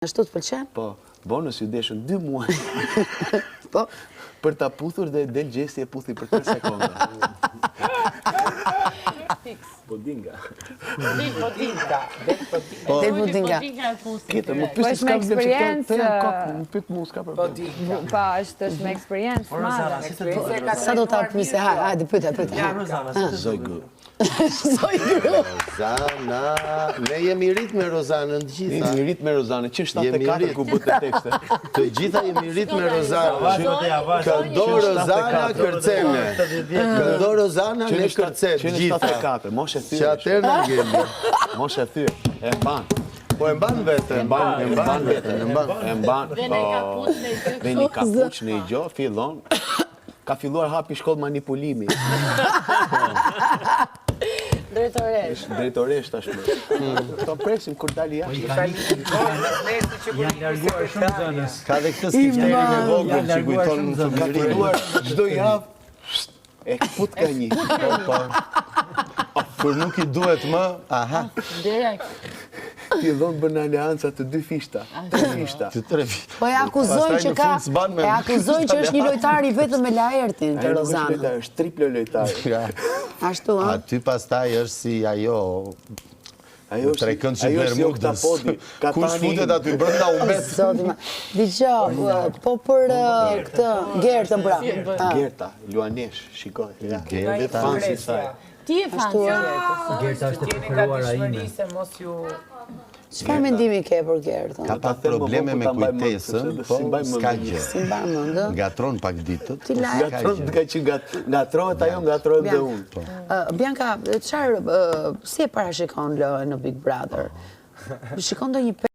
Ashtu të pëlqen? Po, bonus ju deshën 2 muaj. Po, për ta puthur dhe del gjesti e puthi për 3 sekonda. Podinga. Këtë, më pyesë është me eksperiencë. Më pyet mu s'ka problem. Pa, është me eksperiencë madhe. Sa do ta pyesë? Hajde, pyet. Ja, Rozana, Zojgë. Rozana, ne jemi rrit me Rozanën të gjitha. Jemi rrit me Rozanën, që 74 ku bëte tekste. Të gjitha jemi rrit me Rozanën. Këndo Rozana kërceme. Këndo Rozana ne kërcet gjitha. 74, moshe Që thyre. atër në gjemi. Moshe thyre, e mban. Po e mban vete. E mban vete, e mban. Dhe një kapuç në i gjo, fillon. Ka filluar hapi shkollë manipulimi. Drejtoresh tashmë. To presim kur dali jashtë. Janë larguar shumë zonës. Ka dhe këtë skifterin e vogël që kujton në Ka fëmijërinë. filluar çdo javë e fut ka një. Kur nuk i duhet më, aha, Fillon bën aleanca të 2 fishta. 3 fishta. të 3 vite. Po e akuzojnë që ka, e akuzojnë që është një lojtar i vetëm me Laertin të Rozanën. Është triple lojtar. Ashtu, ha? Aty pastaj është si ajo Ajo trekënd që si Bermudës. oktapodi. Kush futet aty brenda u mbet. Zoti ma. Dgjoj, po për këtë Gertën pra. Gerta, Luanesh, shikoj. Gerta. Fansi saj. Ti e fan Gerta është e preferuara ime. Çfarë mendimi ke për Gertën? Ka pak probleme me kujtesën, po s'ka gjë. Si mban mend? Ngatron pak ditët. Ti lajë. Ngatrohet ajo, ngatrohet dhe unë. Bianca, çfarë si e parashikon lojën në Big Brother? Shikon ndonjë